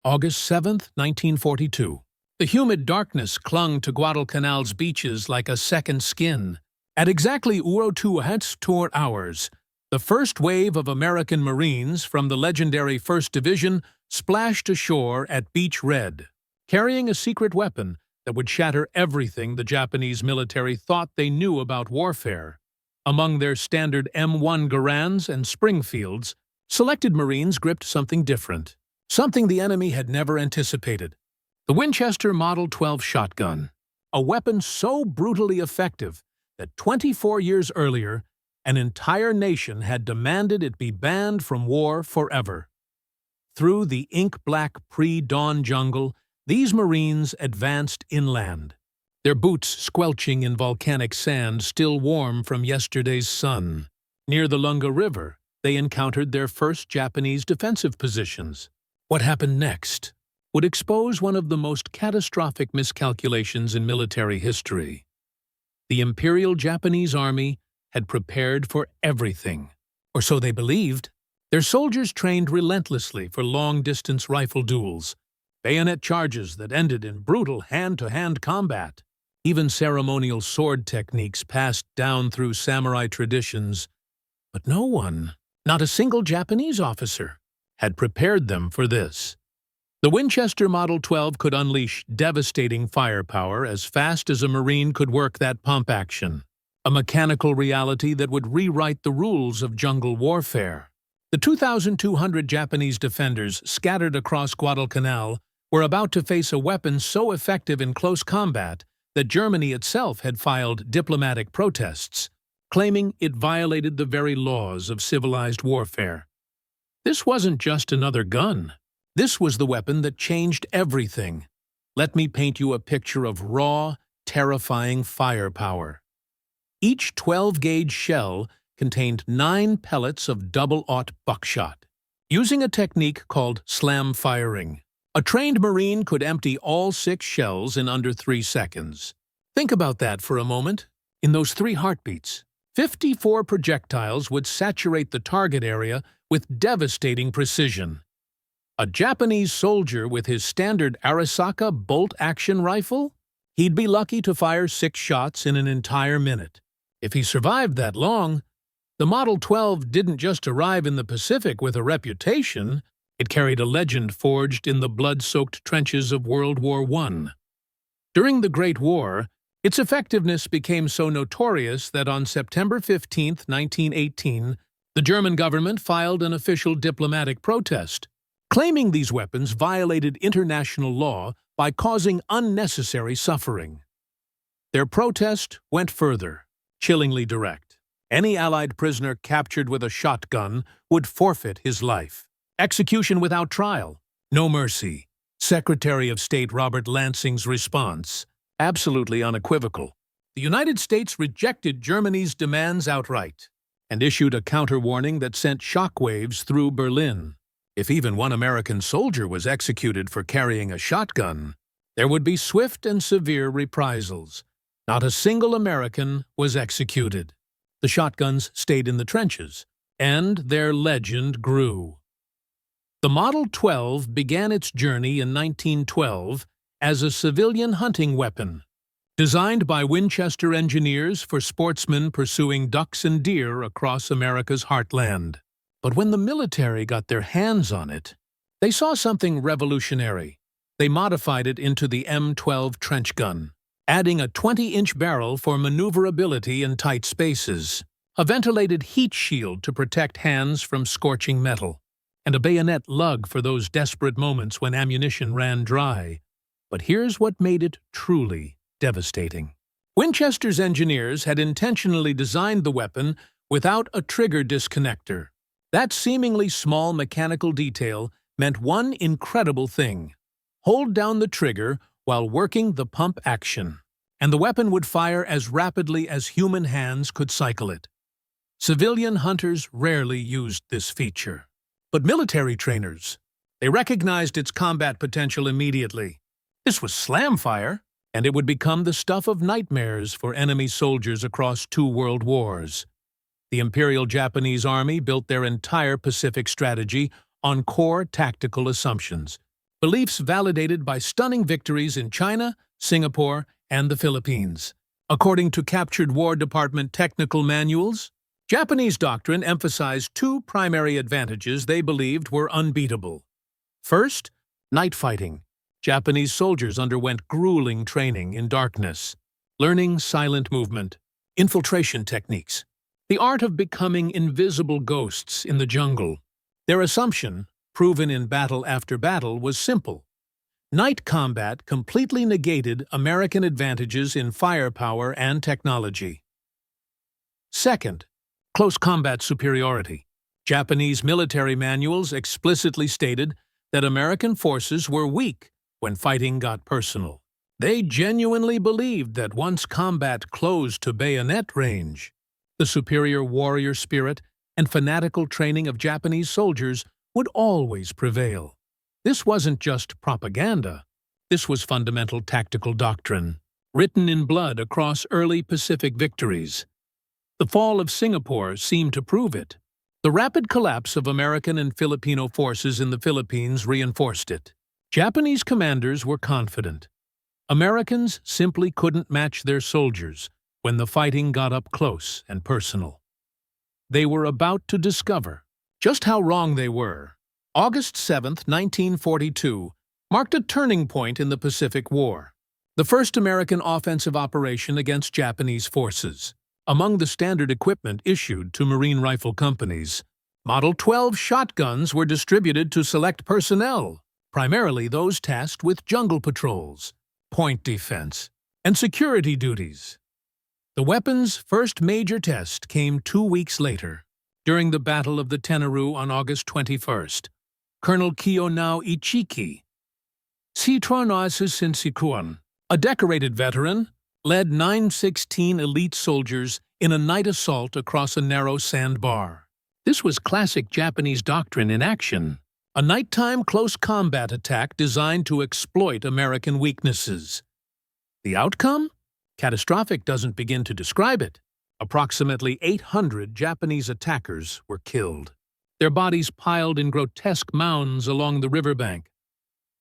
August 7, 1942. The humid darkness clung to Guadalcanal's beaches like a second skin. At exactly 02 hours, the first wave of American Marines from the legendary 1st Division splashed ashore at Beach Red, carrying a secret weapon that would shatter everything the Japanese military thought they knew about warfare. Among their standard M1 Garands and Springfields, selected Marines gripped something different, something the enemy had never anticipated. The Winchester Model 12 shotgun, a weapon so brutally effective that 24 years earlier, an entire nation had demanded it be banned from war forever. Through the ink-black pre-dawn jungle, these Marines advanced inland, their boots squelching in volcanic sand still warm from yesterday's sun. Near the Lunga River, they encountered their first Japanese defensive positions. What happened next would expose one of the most catastrophic miscalculations in military history. The Imperial Japanese Army had prepared for everything, or so they believed. Their soldiers trained relentlessly for long-distance rifle duels, bayonet charges that ended in brutal hand-to-hand combat. Even ceremonial sword techniques passed down through samurai traditions. But no one, not a single Japanese officer, had prepared them for this. The Winchester Model 12 could unleash devastating firepower as fast as a Marine could work that pump action, a mechanical reality that would rewrite the rules of jungle warfare. The 2,200 Japanese defenders scattered across Guadalcanal were about to face a weapon so effective in close combat that Germany itself had filed diplomatic protests, claiming it violated the very laws of civilized warfare. This wasn't just another gun. This was the weapon that changed everything. Let me paint you a picture of raw, terrifying firepower. Each 12-gauge shell contained 9 pellets of double-aught buckshot. Using a technique called slam firing, a trained Marine could empty all 6 shells in under 3 seconds. Think about that for a moment. In those 3 heartbeats, 54 projectiles would saturate the target area with devastating precision. A Japanese soldier with his standard Arisaka bolt-action rifle? He'd be lucky to fire 6 shots in an entire minute. If he survived that long, the Model 12 didn't just arrive in the Pacific with a reputation, it carried a legend forged in the blood-soaked trenches of World War I. During the Great War, its effectiveness became so notorious that on September 15, 1918, the German government filed an official diplomatic protest, claiming these weapons violated international law by causing unnecessary suffering. Their protest went further, chillingly direct. Any Allied prisoner captured with a shotgun would forfeit his life. Execution without trial, no mercy. Secretary of State Robert Lansing's response, absolutely unequivocal. The United States rejected Germany's demands outright and issued a counter-warning that sent shockwaves through Berlin. If even one American soldier was executed for carrying a shotgun, there would be swift and severe reprisals. Not a single American was executed. The shotguns stayed in the trenches, and their legend grew. The Model 12 began its journey in 1912 as a civilian hunting weapon, designed by Winchester engineers for sportsmen pursuing ducks and deer across America's heartland. But when the military got their hands on it, they saw something revolutionary. They modified it into the M12 trench gun, adding a 20-inch barrel for maneuverability in tight spaces, a ventilated heat shield to protect hands from scorching metal, and a bayonet lug for those desperate moments when ammunition ran dry. But here's what made it truly devastating. Winchester's engineers had intentionally designed the weapon without a trigger disconnector. That seemingly small mechanical detail meant one incredible thing. Hold down the trigger while working the pump action, and the weapon would fire as rapidly as human hands could cycle it. Civilian hunters rarely used this feature. But military trainers, they recognized its combat potential immediately. This was slam fire, and it would become the stuff of nightmares for enemy soldiers across 2 world wars. The Imperial Japanese Army built their entire Pacific strategy on core tactical assumptions. beliefs validated by stunning victories in China, Singapore, and the Philippines. According to captured War Department technical manuals, Japanese doctrine emphasized two primary advantages they believed were unbeatable. First, night fighting. Japanese soldiers underwent grueling training in darkness, learning silent movement, infiltration techniques, the art of becoming invisible ghosts in the jungle. Their assumption, proven in battle after battle, was simple. Night combat completely negated American advantages in firepower and technology. Second, close combat superiority. Japanese military manuals explicitly stated that American forces were weak when fighting got personal. They genuinely believed that once combat closed to bayonet range, the superior warrior spirit and fanatical training of Japanese soldiers would always prevail. This wasn't just propaganda. This was fundamental tactical doctrine, written in blood across early Pacific victories. The fall of Singapore seemed to prove it. The rapid collapse of American and Filipino forces in the Philippines reinforced it. Japanese commanders were confident. Americans simply couldn't match their soldiers when the fighting got up close and personal. They were about to discover just how wrong they were. August 7, 1942, marked a turning point in the Pacific War, the first American offensive operation against Japanese forces. Among the standard equipment issued to Marine rifle companies, Model 12 shotguns were distributed to select personnel, primarily those tasked with jungle patrols, point defense, and security duties. The weapon's first major test came 2 weeks later, during the Battle of the Tenaru on August 21st. Colonel Kiyonao Ichiki, a decorated veteran, led 916 elite soldiers in a night assault across a narrow sandbar. This was classic Japanese doctrine in action, a nighttime close combat attack designed to exploit American weaknesses. The outcome? Catastrophic doesn't begin to describe it. Approximately 800 Japanese attackers were killed, their bodies piled in grotesque mounds along the riverbank,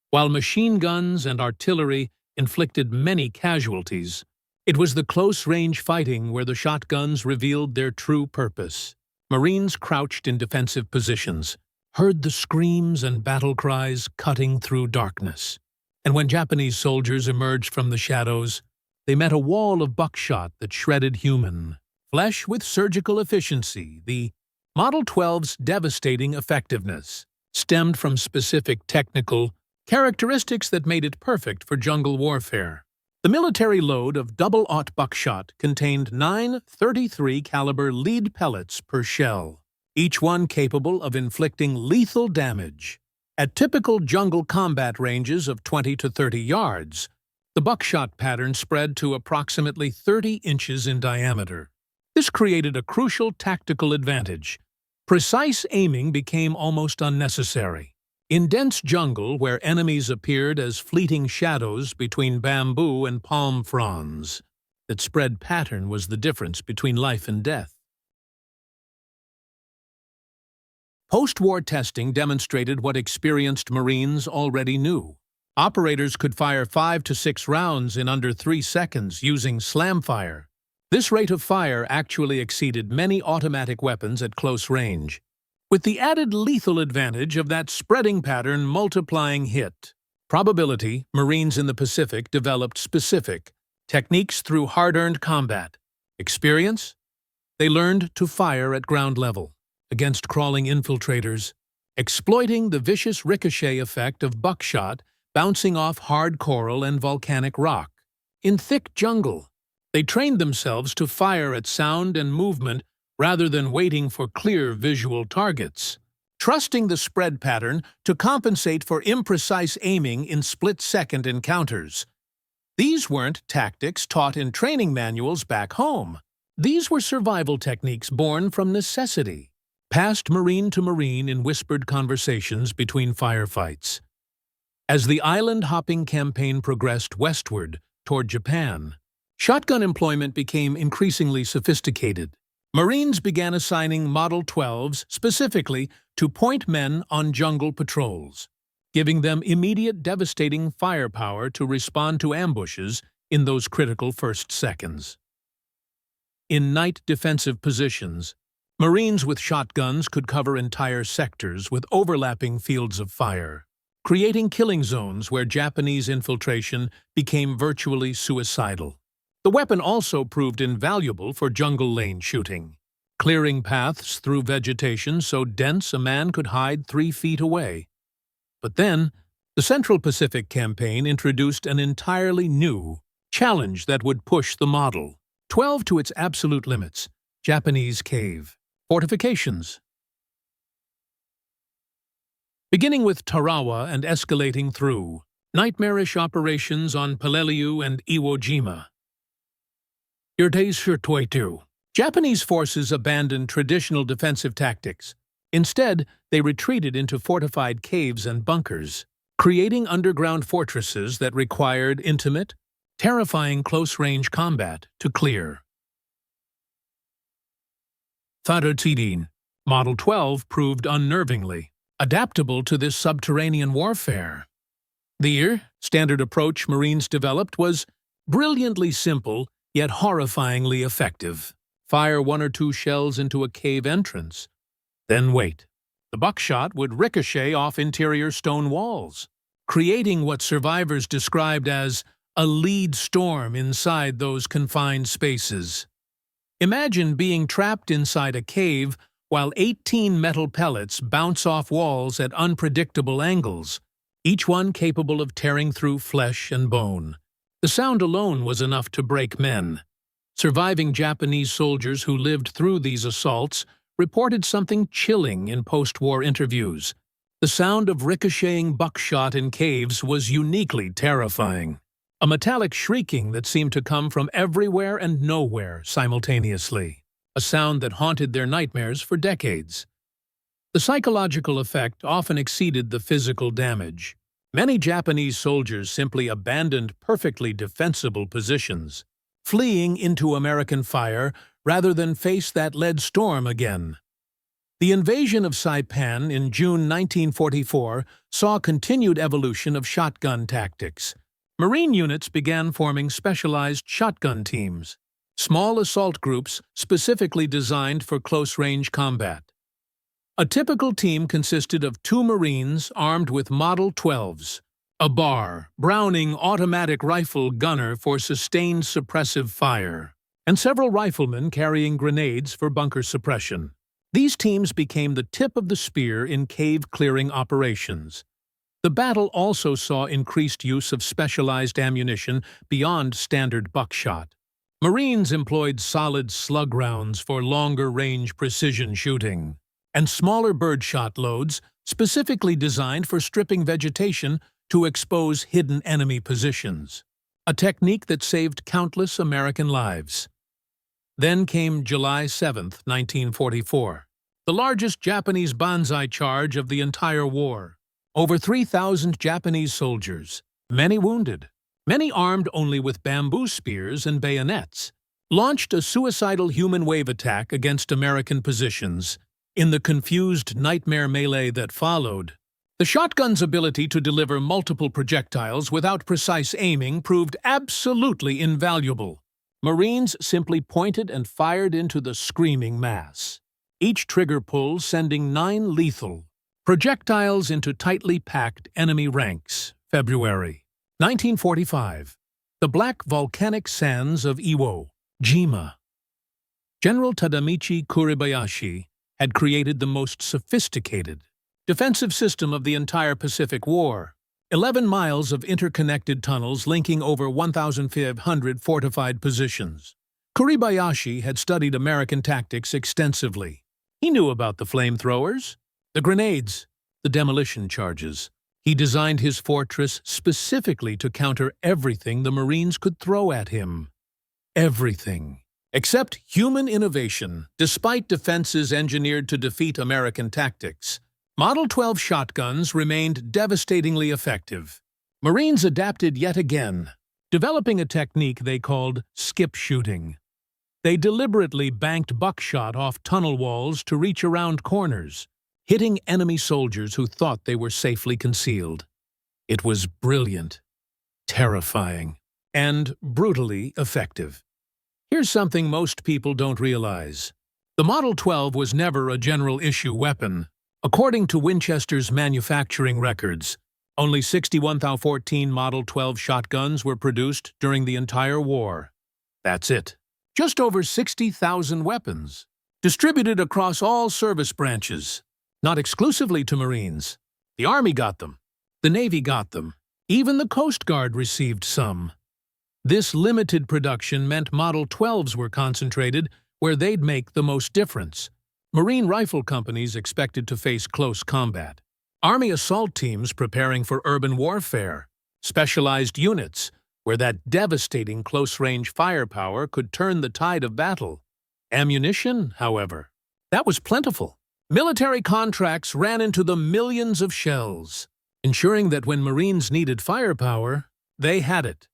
while machine guns and artillery inflicted many casualties. It was the close-range fighting where the shotguns revealed their true purpose. Marines crouched in defensive positions, heard the screams and battle cries cutting through darkness. And when Japanese soldiers emerged from the shadows, they met a wall of buckshot that shredded human flesh with surgical efficiency. The Model 12's devastating effectiveness stemmed from specific technical characteristics that made it perfect for jungle warfare. The military load of double-aught buckshot contained 9 .33 caliber lead pellets per shell, each one capable of inflicting lethal damage. At typical jungle combat ranges of 20 to 30 yards, the buckshot pattern spread to approximately 30 inches in diameter. This created a crucial tactical advantage. Precise aiming became almost unnecessary. In dense jungle where enemies appeared as fleeting shadows between bamboo and palm fronds, that spread pattern was the difference between life and death. Post-war testing demonstrated what experienced Marines already knew. Operators could fire 5 to 6 rounds in under 3 seconds using slam fire. This rate of fire actually exceeded many automatic weapons at close range, with the added lethal advantage of that spreading pattern multiplying hit probability. Marines in the Pacific developed specific techniques through hard-earned combat experience. They learned to fire at ground level against crawling infiltrators, exploiting the vicious ricochet effect of buckshot bouncing off hard coral and volcanic rock. In thick jungle, they trained themselves to fire at sound and movement rather than waiting for clear visual targets, trusting the spread pattern to compensate for imprecise aiming in split-second encounters. These weren't tactics taught in training manuals back home. These were survival techniques born from necessity, passed Marine to Marine in whispered conversations between firefights. As the island-hopping campaign progressed westward toward Japan, shotgun employment became increasingly sophisticated. Marines began assigning Model 12s specifically to point men on jungle patrols. giving them immediate devastating firepower to respond to ambushes in those critical first seconds. In night defensive positions, Marines with shotguns could cover entire sectors with overlapping fields of fire, creating killing zones where Japanese infiltration became virtually suicidal. The weapon also proved invaluable for jungle lane shooting, clearing paths through vegetation so dense a man could hide 3 feet away. But then, the Central Pacific Campaign introduced an entirely new challenge that would push the Model 12 to its absolute limits: Japanese cave fortifications. Beginning with Tarawa and escalating through nightmarish operations on Peleliu and Iwo Jima. Japanese forces abandoned traditional defensive tactics. Instead, they retreated into fortified caves and bunkers, creating underground fortresses that required intimate, terrifying close-range combat to clear. Model 12 proved unnervingly adaptable to this subterranean warfare. The standard approach Marines developed was brilliantly simple, yet horrifyingly effective. Fire 1 or 2 shells into a cave entrance, then wait. The buckshot would ricochet off interior stone walls, creating what survivors described as a lead storm inside those confined spaces. Imagine being trapped inside a cave while 18 metal pellets bounce off walls at unpredictable angles, each one capable of tearing through flesh and bone. The sound alone was enough to break men. Surviving Japanese soldiers who lived through these assaults reported something chilling in post-war interviews. The sound of ricocheting buckshot in caves was uniquely terrifying. A metallic shrieking that seemed to come from everywhere and nowhere simultaneously, a sound that haunted their nightmares for decades. The psychological effect often exceeded the physical damage. Many Japanese soldiers simply abandoned perfectly defensible positions, fleeing into American fire rather than face that lead storm again. The invasion of Saipan in June 1944 saw continued evolution of shotgun tactics. Marine units began forming specialized shotgun teams, small assault groups specifically designed for close-range combat. A typical team consisted of 2 Marines armed with Model 12s, a Browning automatic rifle gunner for sustained suppressive fire, and several riflemen carrying grenades for bunker suppression. These teams became the tip of the spear in cave-clearing operations. The battle also saw increased use of specialized ammunition beyond standard buckshot. Marines employed solid slug rounds for longer-range precision shooting, and smaller birdshot loads specifically designed for stripping vegetation to expose hidden enemy positions, a technique that saved countless American lives. Then came July 7, 1944, the largest Japanese banzai charge of the entire war. Over 3,000 Japanese soldiers, many wounded, many armed only with bamboo spears and bayonets, launched a suicidal human wave attack against American positions. In the confused nightmare melee that followed, the shotgun's ability to deliver multiple projectiles without precise aiming proved absolutely invaluable. Marines simply pointed and fired into the screaming mass, each trigger pull sending 9 lethal projectiles into tightly packed enemy ranks. February 1945. The black volcanic sands of Iwo Jima. General Tadamichi Kuribayashi had created the most sophisticated defensive system of the entire Pacific War. 11 miles of interconnected tunnels linking over 1,500 fortified positions. Kuribayashi had studied American tactics extensively. He knew about the flamethrowers, the grenades, the demolition charges. He designed his fortress specifically to counter everything the Marines could throw at him. Everything. Except human innovation, despite defenses engineered to defeat American tactics. Model 12 shotguns remained devastatingly effective. Marines adapted yet again, developing a technique they called skip shooting. They deliberately banked buckshot off tunnel walls to reach around corners, hitting enemy soldiers who thought they were safely concealed. It was brilliant, terrifying, and brutally effective. Here's something most people don't realize. The Model 12 was never a general-issue weapon. According to Winchester's manufacturing records, only 61,014 Model 12 shotguns were produced during the entire war. That's it. Just over 60,000 weapons, distributed across all service branches, not exclusively to Marines. The Army got them. The Navy got them. Even the Coast Guard received some. This limited production meant Model 12s were concentrated where they'd make the most difference. Marine rifle companies expected to face close combat. Army assault teams preparing for urban warfare. Specialized units where that devastating close-range firepower could turn the tide of battle. Ammunition, however, that was plentiful. Military contracts ran into the millions of shells, ensuring that when Marines needed firepower, they had it.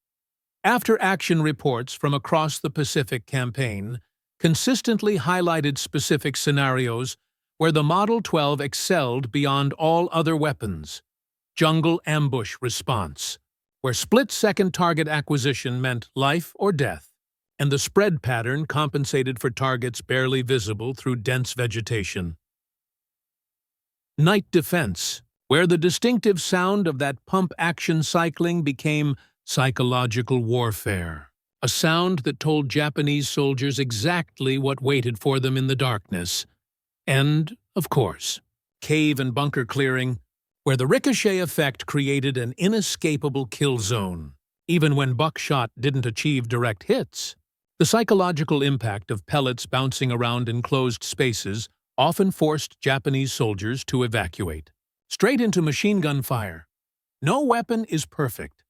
After-action reports from across the Pacific campaign consistently highlighted specific scenarios where the Model 12 excelled beyond all other weapons. Jungle ambush response, where split-second target acquisition meant life or death, and the spread pattern compensated for targets barely visible through dense vegetation. Night defense, where the distinctive sound of that pump-action cycling became psychological warfare, a sound that told Japanese soldiers exactly what waited for them in the darkness. And, of course, cave and bunker clearing, where the ricochet effect created an inescapable kill zone. Even when buckshot didn't achieve direct hits, the psychological impact of pellets bouncing around enclosed spaces often forced Japanese soldiers to evacuate. Straight into machine gun fire. No weapon is perfect.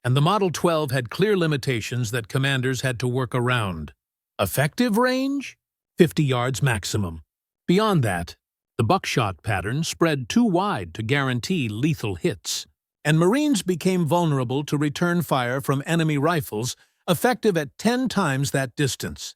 And the Model 12 had clear limitations that commanders had to work around. Effective range? 50 yards maximum. Beyond that, the buckshot pattern spread too wide to guarantee lethal hits, and Marines became vulnerable to return fire from enemy rifles effective at 10 times that distance.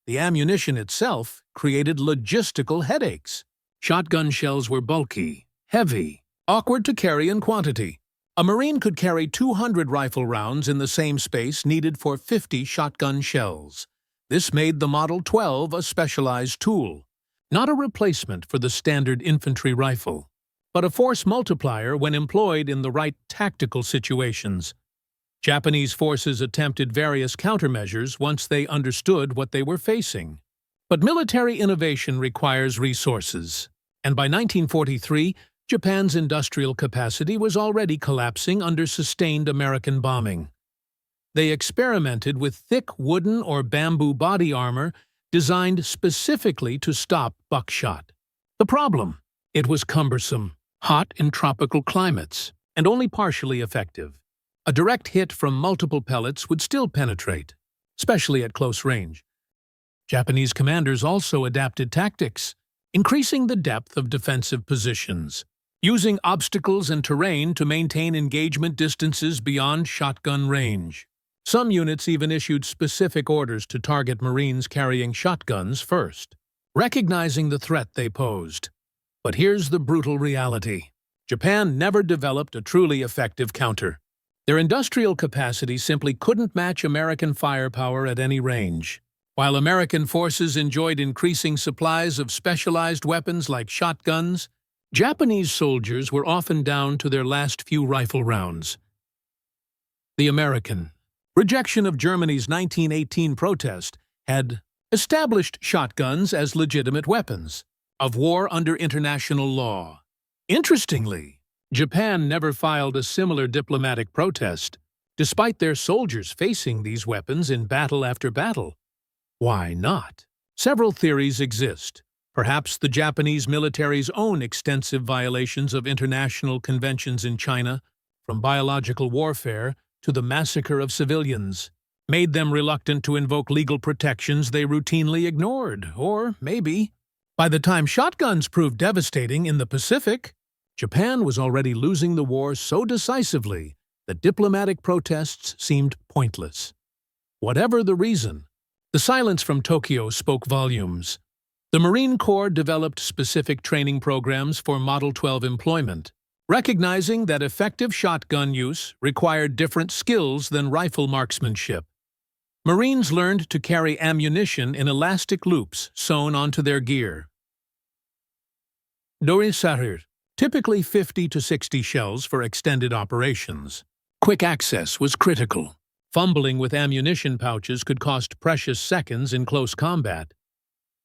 The ammunition itself created logistical headaches. Shotgun shells were bulky, heavy, awkward to carry in quantity. A Marine could carry 200 rifle rounds in the same space needed for 50 shotgun shells. This made the Model 12 a specialized tool, not a replacement for the standard infantry rifle, but a force multiplier when employed in the right tactical situations. Japanese forces attempted various countermeasures once they understood what they were facing. But military innovation requires resources, and by 1943, Japan's industrial capacity was already collapsing under sustained American bombing. They experimented with thick wooden or bamboo body armor designed specifically to stop buckshot. The problem? It was cumbersome, hot in tropical climates, and only partially effective. A direct hit from multiple pellets would still penetrate, especially at close range. Japanese commanders also adapted tactics, increasing the depth of defensive positions, using obstacles and terrain to maintain engagement distances beyond shotgun range. Some units even issued specific orders to target Marines carrying shotguns first, recognizing the threat they posed. But here's the brutal reality. Japan never developed a truly effective counter. Their industrial capacity simply couldn't match American firepower at any range. While American forces enjoyed increasing supplies of specialized weapons like shotguns, Japanese soldiers were often down to their last few rifle rounds. The American rejection of Germany's 1918 protest had established shotguns as legitimate weapons of war under international law. Interestingly, Japan never filed a similar diplomatic protest, despite their soldiers facing these weapons in battle after battle. Why not? Several theories exist. Perhaps the Japanese military's own extensive violations of international conventions in China, from biological warfare to the massacre of civilians, made them reluctant to invoke legal protections they routinely ignored. Or maybe, by the time shotguns proved devastating in the Pacific, Japan was already losing the war so decisively that diplomatic protests seemed pointless. Whatever the reason, the silence from Tokyo spoke volumes. The Marine Corps developed specific training programs for Model 12 employment, recognizing that effective shotgun use required different skills than rifle marksmanship. Marines learned to carry ammunition in elastic loops sewn onto their gear. Dorisahir, typically 50 to 60 shells for extended operations. Quick access was critical. Fumbling with ammunition pouches could cost precious seconds in close combat.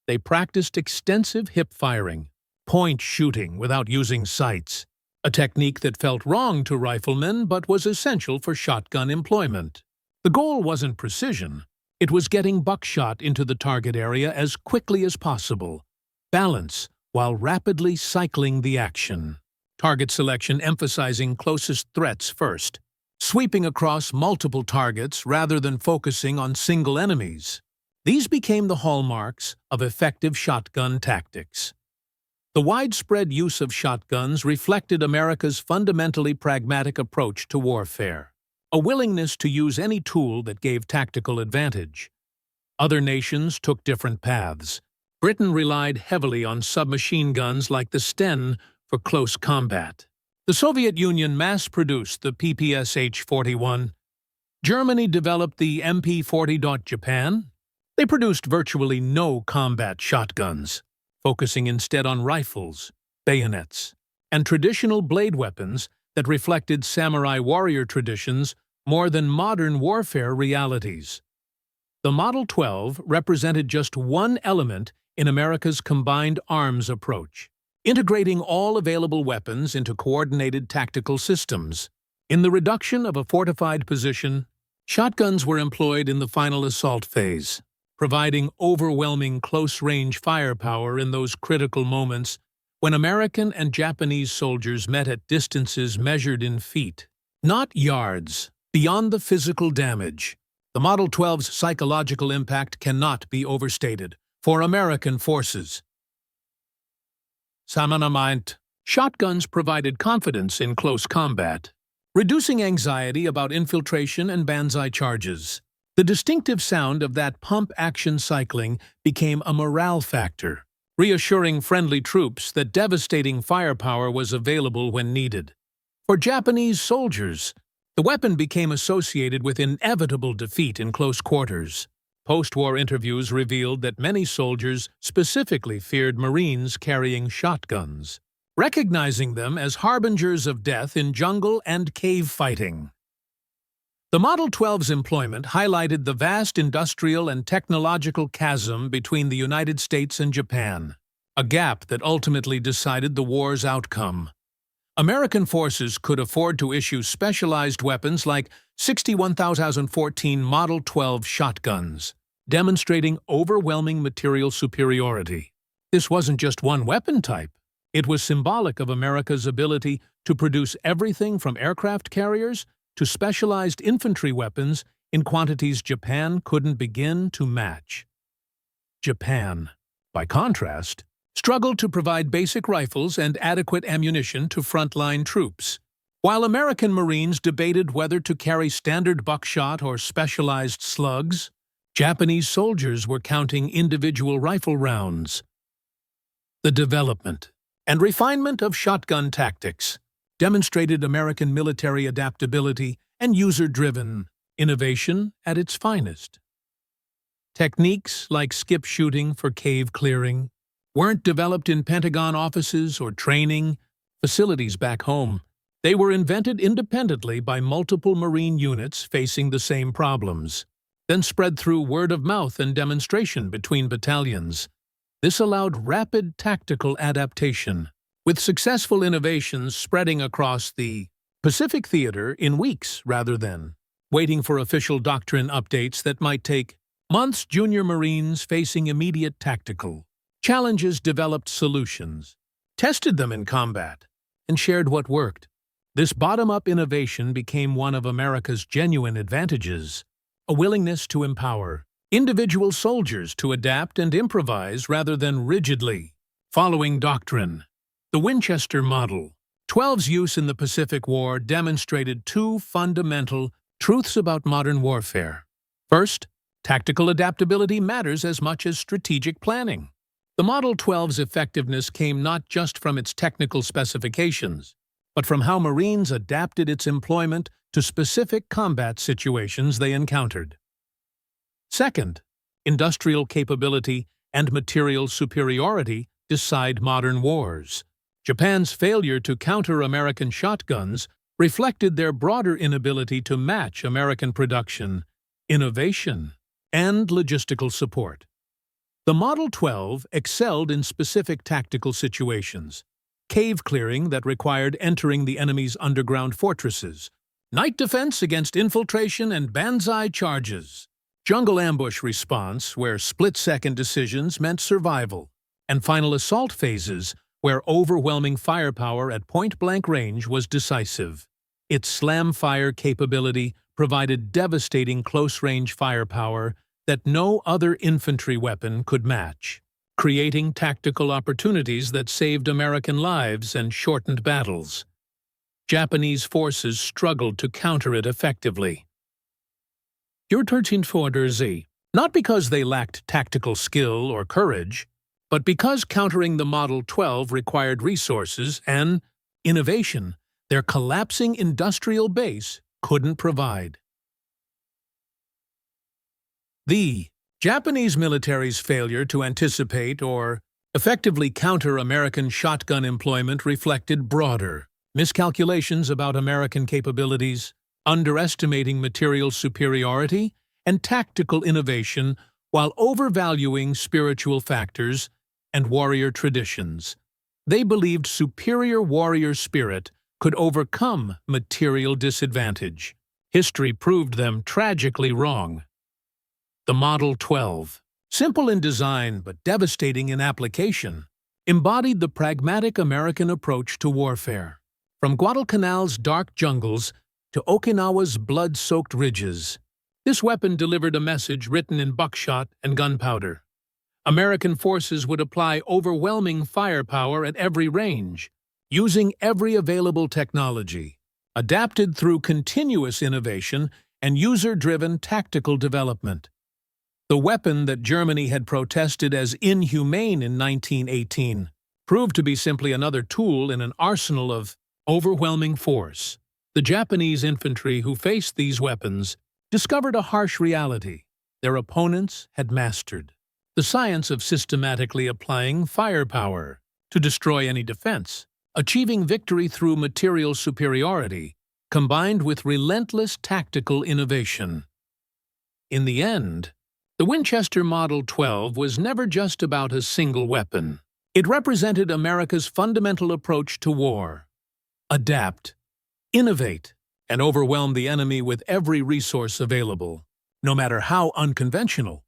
They practiced extensive hip firing, point shooting without using sights, a technique that felt wrong to riflemen but was essential for shotgun employment. The goal wasn't precision. It was getting buckshot into the target area as quickly as possible. Balance, while rapidly cycling the action. Target selection emphasizing closest threats first, sweeping across multiple targets rather than focusing on single enemies. These became the hallmarks of effective shotgun tactics. The widespread use of shotguns reflected America's fundamentally pragmatic approach to warfare, a willingness to use any tool that gave tactical advantage. Other nations took different paths. Britain relied heavily on submachine guns like the Sten for close combat. The Soviet Union mass-produced the PPSH-41. Germany developed the MP-40. Japan? They produced virtually no combat shotguns, focusing instead on rifles, bayonets, and traditional blade weapons that reflected samurai warrior traditions more than modern warfare realities. The Model 12 represented just one element in America's combined arms approach, integrating all available weapons into coordinated tactical systems. In the reduction of a fortified position, shotguns were employed in the final assault phase, providing overwhelming close-range firepower in those critical moments when American and Japanese soldiers met at distances measured in feet, not yards, beyond the physical damage. The Model 12's psychological impact cannot be overstated for American forces. Samanamint. Shotguns provided confidence in close combat, reducing anxiety about infiltration and banzai charges. The distinctive sound of that pump-action cycling became a morale factor, reassuring friendly troops that devastating firepower was available when needed. For Japanese soldiers, the weapon became associated with inevitable defeat in close quarters. Post-war interviews revealed that many soldiers specifically feared Marines carrying shotguns, recognizing them as harbingers of death in jungle and cave fighting. The Model 12's employment highlighted the vast industrial and technological chasm between the United States and Japan, a gap that ultimately decided the war's outcome. American forces could afford to issue specialized weapons like 61,014 Model 12 shotguns, demonstrating overwhelming material superiority. This wasn't just one weapon type. It was symbolic of America's ability to produce everything from aircraft carriers to specialized infantry weapons in quantities Japan couldn't begin to match. Japan, by contrast, struggled to provide basic rifles and adequate ammunition to frontline troops, while American Marines debated whether to carry standard buckshot or specialized slugs. Japanese soldiers were counting individual rifle rounds. The development and refinement of shotgun tactics demonstrated American military adaptability and user-driven innovation at its finest. Techniques like skip shooting for cave clearing weren't developed in Pentagon offices or training facilities back home. They were invented independently by multiple Marine units facing the same problems, then spread through word of mouth and demonstration between battalions. This allowed rapid tactical adaptation, with successful innovations spreading across the Pacific Theater in weeks rather than waiting for official doctrine updates that might take months. Junior Marines facing immediate tactical challenges developed solutions, tested them in combat, and shared what worked. This bottom-up innovation became one of America's genuine advantages, a willingness to empower individual soldiers to adapt and improvise rather than rigidly following doctrine. The Winchester Model 12's use in the Pacific War demonstrated two fundamental truths about modern warfare. First, tactical adaptability matters as much as strategic planning. The Model 12's effectiveness came not just from its technical specifications, but from how Marines adapted its employment to specific combat situations they encountered. Second, industrial capability and material superiority decide modern wars. Japan's failure to counter American shotguns reflected their broader inability to match American production, innovation, and logistical support. The Model 12 excelled in specific tactical situations: cave clearing that required entering the enemy's underground fortresses, night defense against infiltration and banzai charges, jungle ambush response where split-second decisions meant survival, and final assault phases where overwhelming firepower at point-blank range was decisive. Its slam-fire capability provided devastating close-range firepower that no other infantry weapon could match, creating tactical opportunities that saved American lives and shortened battles. Japanese forces struggled to counter it effectively. Not because they lacked tactical skill or courage, but because countering the Model 12 required resources and innovation their collapsing industrial base couldn't provide. The Japanese military's failure to anticipate or effectively counter American shotgun employment reflected broader miscalculations about American capabilities, underestimating material superiority and tactical innovation while overvaluing spiritual factors and warrior traditions. They believed superior warrior spirit could overcome material disadvantage. History proved them tragically wrong. The Model 12, simple in design but devastating in application, embodied the pragmatic American approach to warfare. From Guadalcanal's dark jungles to Okinawa's blood-soaked ridges, this weapon delivered a message written in buckshot and gunpowder. American forces would apply overwhelming firepower at every range, using every available technology, adapted through continuous innovation and user-driven tactical development. The weapon that Germany had protested as inhumane in 1918 proved to be simply another tool in an arsenal of overwhelming force. The Japanese infantry who faced these weapons discovered a harsh reality their opponents had mastered: the science of systematically applying firepower to destroy any defense, achieving victory through material superiority, combined with relentless tactical innovation. In the end, the Winchester Model 12 was never just about a single weapon. It represented America's fundamental approach to war: adapt, innovate, and overwhelm the enemy with every resource available, no matter how unconventional.